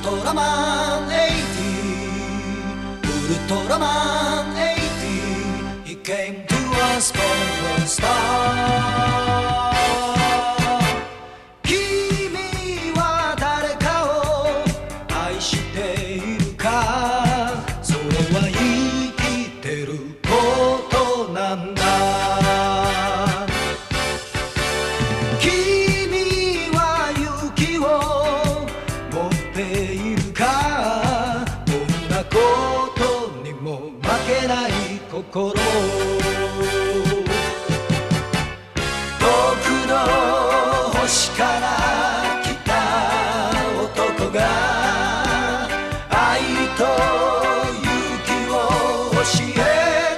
トラマン80ウルトラマン80 He came to us for the star 君は誰かを愛しているかそれは生きてることなんだ君は勇気を持っているかどんなことにも負けない心僕の星から来た男が愛と勇気を教え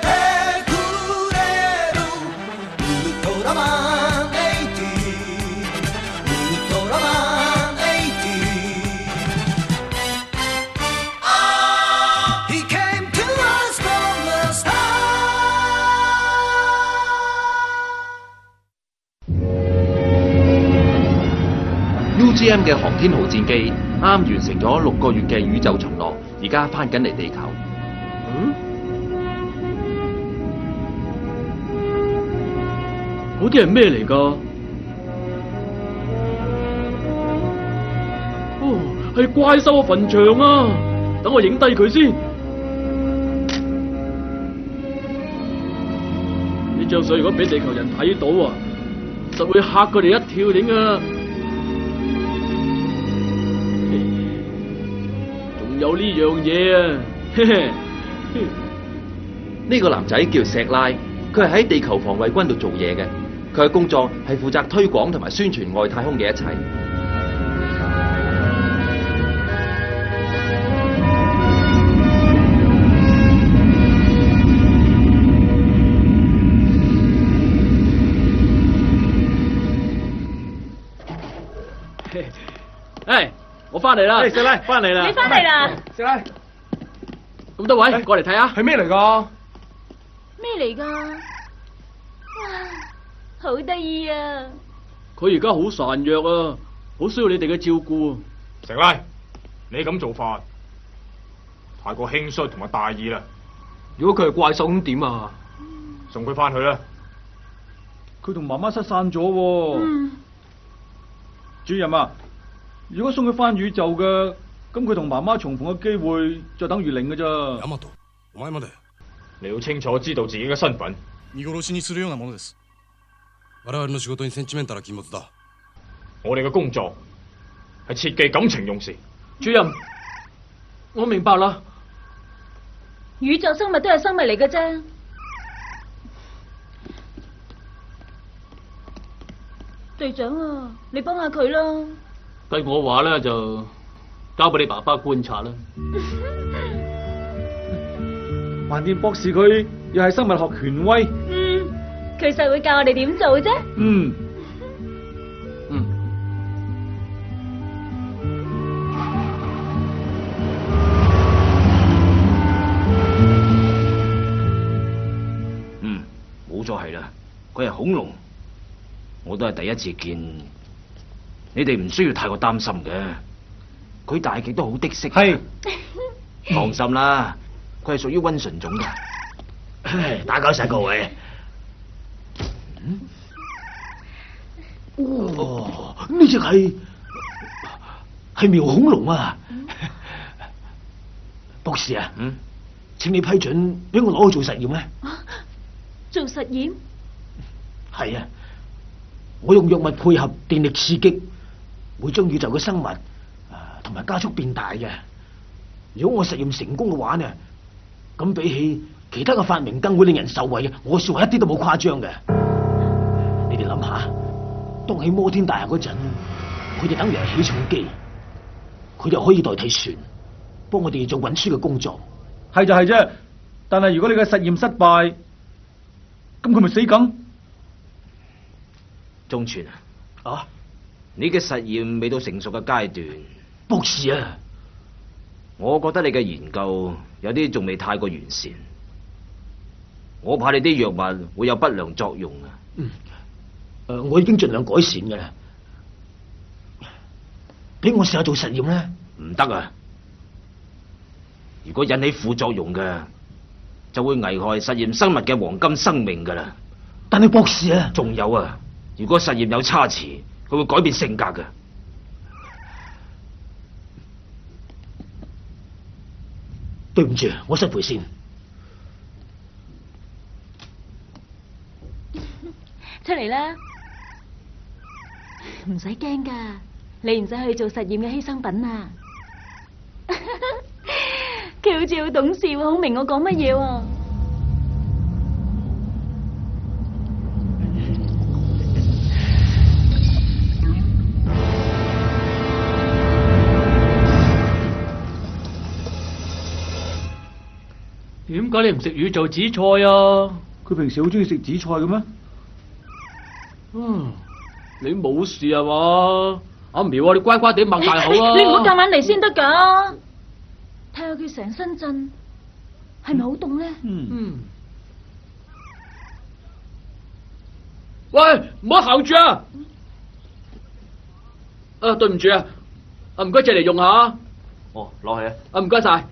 てくれるウルトラマン80ウルトラマン80 He came to us from the start ，UGM 嘅航天號戰機啱完成咗6個月嘅宇宙巡邏，而家翻緊嚟地球。嗰啲係咩嚟㗎？哦，係怪獸嘅墳場啊！等我影低佢先。呢張相如果俾地球人睇到啊，實會嚇佢哋一跳點啊！仲有呢樣嘢啊！呢個男仔叫石拉，佢係喺地球防衛軍度做嘢嘅。佢嘅工作係負責推廣同埋宣傳外太空嘅一切。誒，我翻嚟啦！石拉翻嚟啦！你翻嚟啦？石拉，咁多位過嚟睇下，係咩嚟㗎？咩嚟㗎？哇，好得意啊！佢而家好孱弱啊，好需要你哋嘅照顧。石拉，你咁做法太過輕率同埋大意啦！如果佢係怪獸咁點啊？送佢翻去啦！佢同媽媽失散咗喎。主任啊，如果送佢翻宇宙嘅，咁佢同媽媽重逢嘅機會就等於零嘅咋。ヤマト、お前まで。你要清楚知道自己嘅身份。見殺しにするようなものです。我々の仕事にセンチメンタルな禁物だ。我哋嘅工作係切忌感情用事。主任，我明白啦。宇宙生物都係生物嚟嘅啫。隊長啊，你幫下佢啦。計我話咧就交俾你爸爸觀察啦。橫掂博士佢又係生物學權威。佢實會教我哋點做啫。冇錯係啦，佢係恐龍，我都係第一次見。你哋唔需要太過擔心嘅，佢大極都好的色。係，放心啦，佢係屬於溫順種嘅。打攪晒各位。哦，呢隻係苗恐龍啊！博士啊，請你批准俾我攞去做實驗咧。做實驗？係啊，我用藥物配合電力刺激，會將宇宙嘅生物同埋加速變大嘅。如果我實驗成功嘅話呢，咁比起其他嘅發明更會令人受惠嘅。我說話一啲都冇誇張嘅。你哋諗下，當起摩天大廈嗰陣，佢哋等於係起重機，佢哋可以代替船，幫我哋做運輸嘅工作。係就係啫，但係如果你嘅實驗失敗，咁佢咪死梗？中村啊，你嘅實驗未到成熟嘅階段。博士啊，我覺得你嘅研究有啲仲未太過完善，我怕你啲藥物會有不良作用啊。我已經盡量改善㗎啦，俾我試下做實驗啦。唔得啊，如果引起副作用嘅，就會危害實驗生物嘅黃金生命噶啦。但係博士啊，仲有啊，如果實驗有差池，佢會改變性格嘅。對唔住，我失陪先。出嚟啦，唔使驚噶，你唔使去做實驗嘅犧牲品啊！佢好似好懂事，好明我講乜嘢喎。點解你唔食魚做紫菜啊？佢平時好中意食紫菜嘅咩？你冇事啊嘛？阿苗啊，你乖乖地擘大口啊！你唔好夾硬嚟先得噶。睇下佢成身震，係咪好凍咧？喂，唔好行住啊！對唔住啊，唔該借嚟用下。哦，攞去啊！唔該晒。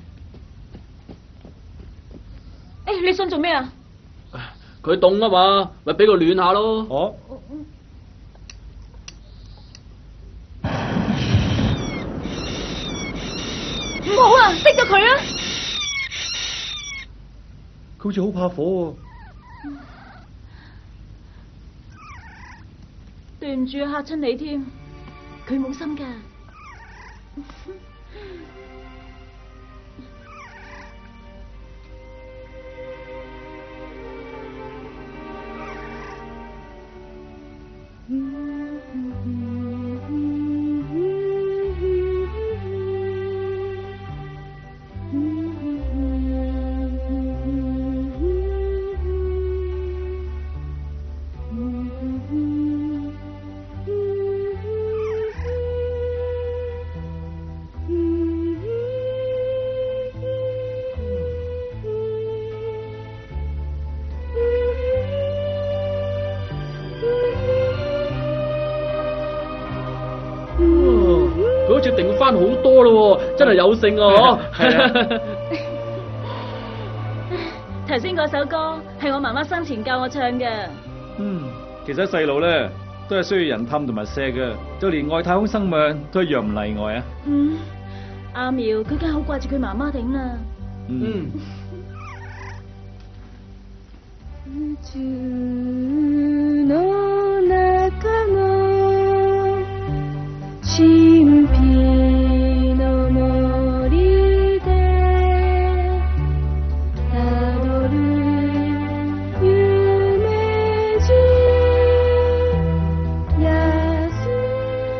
你想做咩啊？佢凍啊嘛，咪俾佢暖下咯。哦。唔好啊，熄咗佢啊！佢好似好怕火喎。對唔住啊，嚇親你添。佢冇心噶。佢好似定翻好多咯，真係有性啊！係啊。頭先嗰首歌係我媽媽生前教我唱嘅。其實細路咧都係需要人氹同埋錫嘅，就連外太空生物都一樣唔例外啊。阿苗佢梗係好掛住佢媽媽頂啦。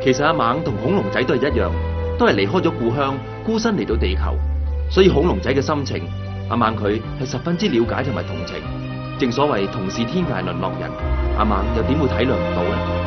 其實阿猛同恐龍仔都係一樣，都係離開咗故鄉，孤身嚟到地球，所以恐龍仔嘅心情，阿猛佢係十分之了解同埋同情。正所謂同是天涯淪落人，阿猛又點會體諒唔到呢？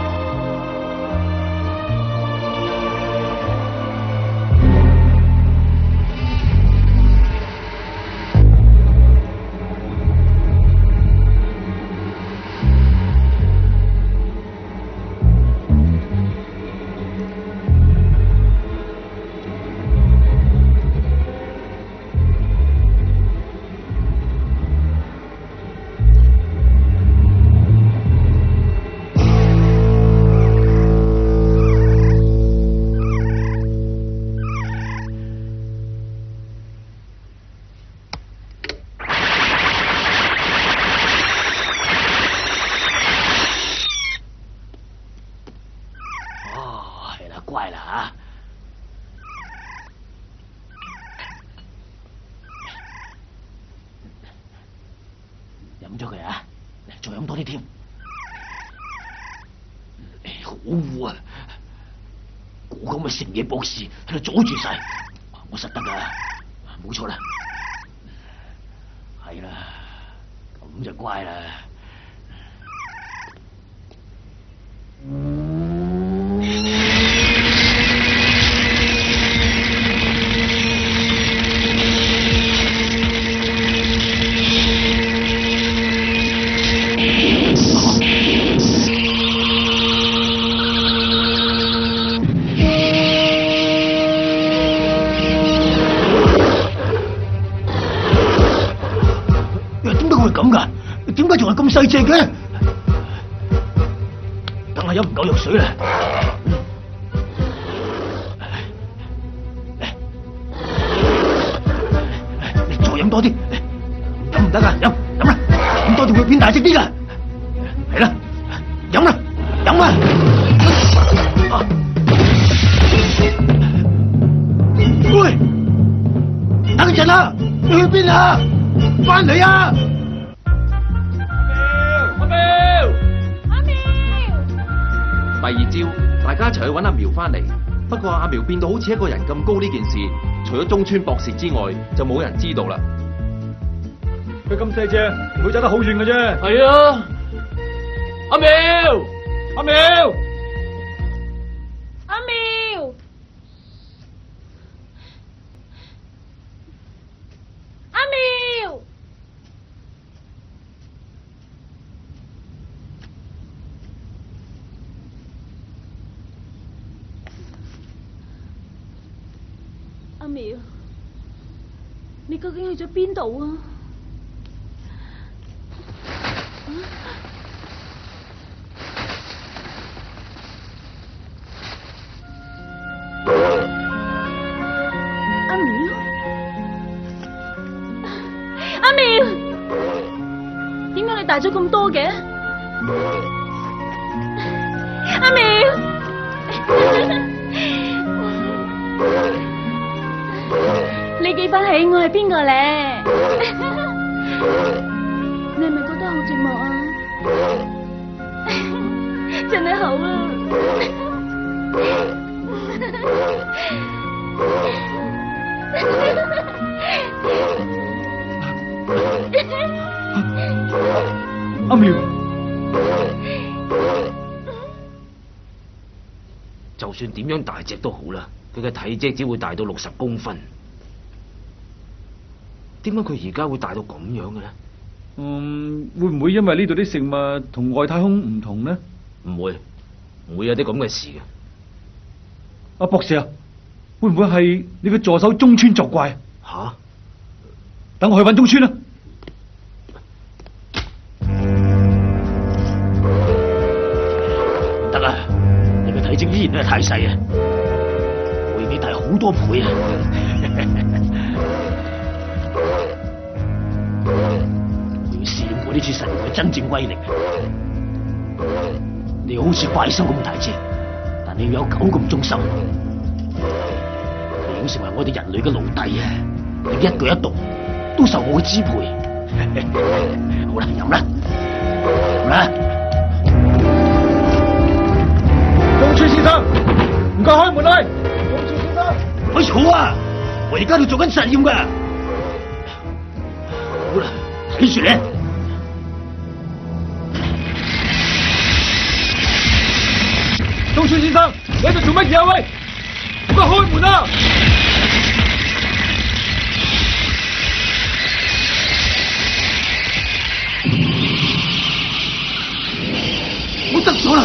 乖啦吓，飲咗佢啊，再飲多啲添。好污啊！嗰咁嘅成野博士喺度阻住晒，我實得噶，冇錯啦，係啦，咁就乖啦。點解仲係咁細隻嘅？梗係飲唔夠藥水啦！你再飲多啲，飲唔得噶，飲啦，飲多啲會變大隻啲噶。係啦，飲啦，飲啦！喂，等陣啦，你去邊啊？翻嚟啊！第二朝，大家一齊去揾阿苗翻嚟。不過阿苗變到好似一個人咁高呢件事，除咗中村博士之外，就冇人知道啦。佢咁細隻，唔會走得好遠嘅啫。係啊，阿苗，阿苗，阿苗，阿苗，阿苗，你究竟去咗邊度啊？阿苗，阿苗，點解你大咗咁多嘅？阿苗，你記翻起我係邊個咧？你係咪覺得好寂寞啊？真係好啊！阿苗，就算點樣大隻都好啦，佢嘅體積只會大到60公分。點解佢而家會大到咁樣嘅咧？會唔會因為呢度啲食物同外太空唔同呢？唔會有啲咁嘅事嘅。阿博士啊，會唔會係你嘅助手中村作怪？吓？等我去揾中村啦。唔得啦，你嘅體積依然都係太細啊，會比大好多倍啊！我要試驗過呢次實驗嘅真正威力。你好似怪獸咁大隻，但你要有狗咁忠心。你已經成為我哋人類嘅奴隸啊！你一舉一動都受我嘅支配。好啦，飲啦，飲啦！中村先生，唔該開門啦！中村先生，咪嘈啊！我而家喺度做緊實驗噶。好啦，睇住你。中村先生，你喺度做乜嘢啊？喂，唔該開門啊！我得咗啦！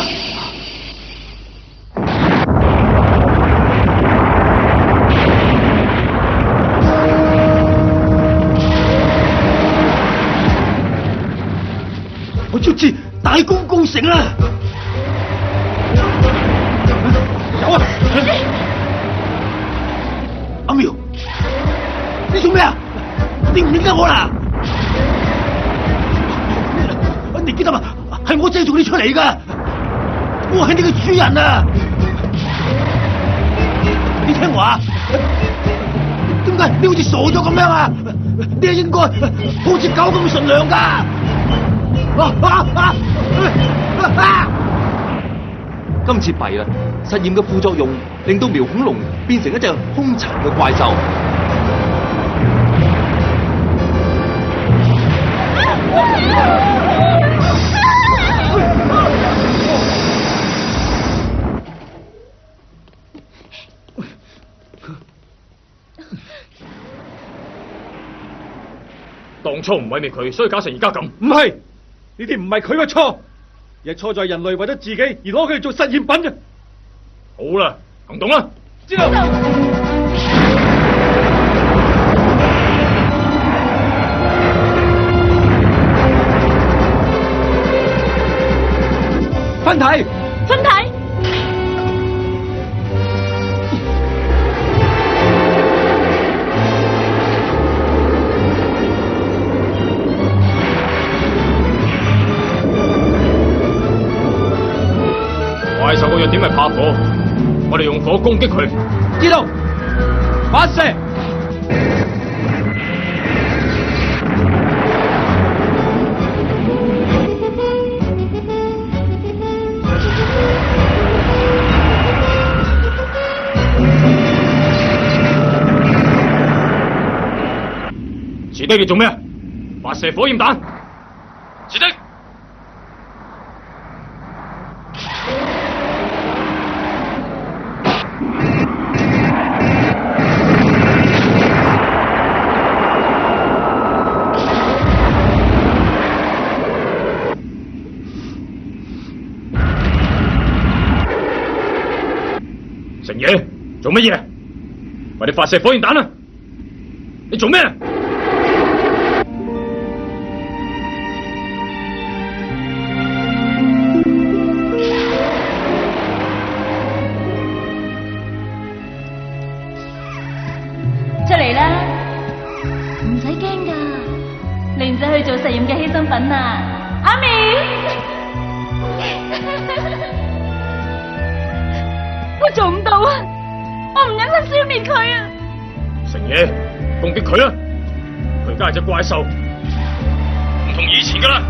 我卒之大功告成啦！有啊！阿苗，你做咩啊？你唔認得我啦？你記得嘛？係我製造你出嚟噶，我係你嘅主人啊！你聽話，點解你好似傻咗咁樣啊？你係應該好似狗咁純良噶！今次弊啦，實驗嘅副作用令到苗恐龍變成一隻兇殘嘅怪獸。當初唔毀滅佢，所以搞成而家咁。唔係，呢啲唔係佢嘅錯，而係錯在人類為咗自己而攞佢嚟做實驗品嘅。好啦，行動啦！知道。分體。分體。怪獸個弱點係怕火，我哋用火攻擊佢。知道，發射。遲啲你做咩啊？發射火焰彈。遲啲。成嘢，做乜嘢？快啲發射火焰彈啊！你做咩啊？出嚟啦，唔使驚噶，你唔使去做實驗嘅犧牲品啊，阿苗。我做唔到啊！我唔忍心消滅佢啊！成嘢，攻擊佢啊！佢而家係隻怪獸，唔同以前噶啦。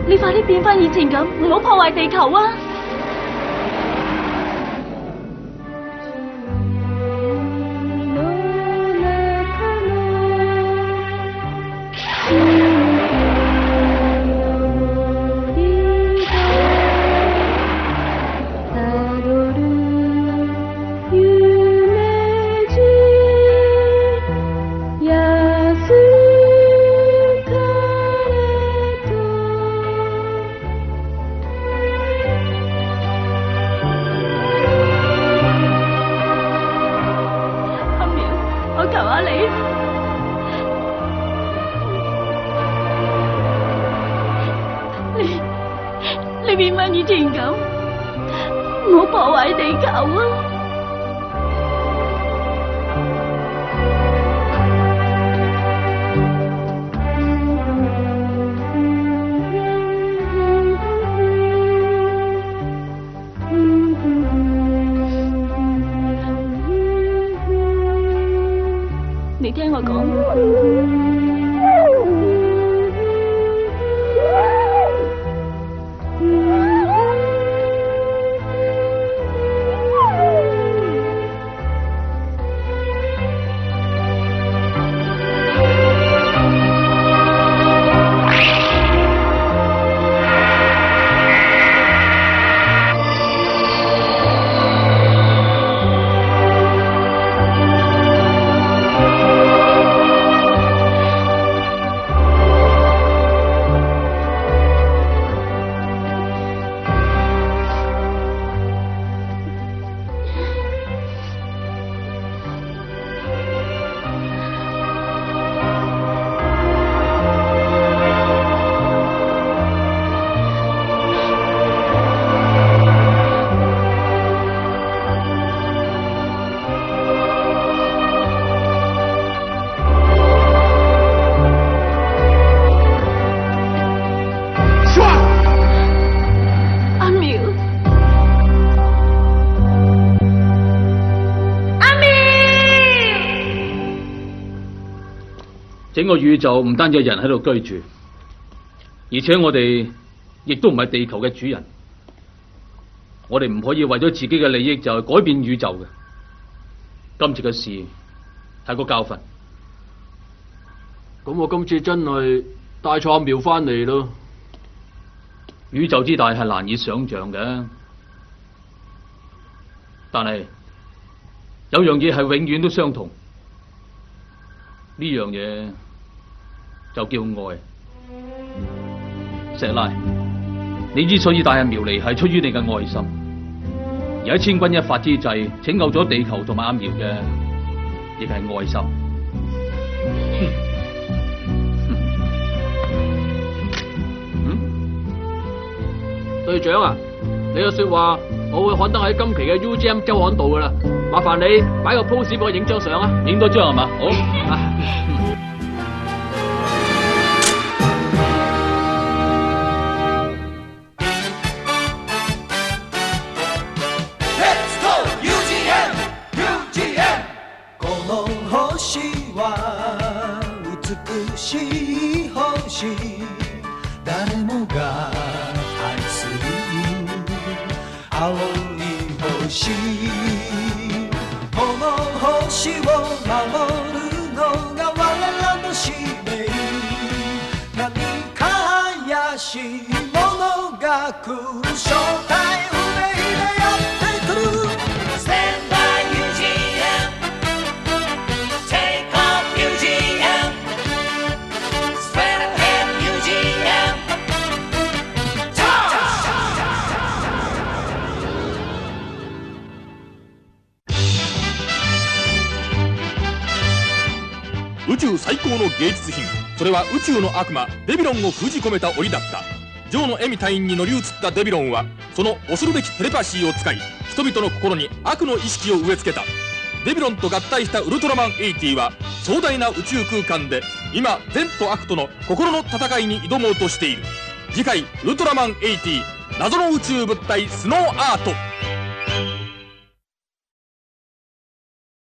你快啲變翻以前咁，唔好破壞地球啊！你變翻以前咁，唔好破壞地球啊！你聽我講。整個宇宙唔單止有人喺度居住，而且我哋亦都唔係地球嘅主人。我哋唔可以為咗自己嘅利益就改變宇宙嘅。今次嘅事係個教訓。咁我今次真係帶錯阿苗翻嚟咯。宇宙之大係難以想象嘅，但係有樣嘢係永遠都相同，呢樣嘢就叫愛。石拉，你之所以帶阿苗嚟，係出於你嘅愛心，而喺千鈞一髮之際拯救咗地球同埋阿苗嘅，亦係愛心。隊長啊，你嘅說話我會刊登喺今期嘅 UGM 周刊度噶啦，麻煩你擺個 pose 俾我影張相啊，影多張係嘛？好。Let's go UGM UGM この星は美しい星誰もが愛する青い星この星を守るのが我らの使命何か怪しいものが来る正体不明でやってくる Stand by UGM Take off UGM Straight ahead UGM宇宙最高の芸術品、それは宇宙の悪魔デビロンを封じ込めた檻だった。ジョーのエミ隊員に乗り移ったデビロンはその恐るべきテレパシーを使い人々の心に悪の意識を植え付けた。デビロンと合体したウルトラマン80は壮大な宇宙空間で今善と悪との心の戦いに挑もうとしている。次回ウルトラマン80謎の宇宙物体スノーアート。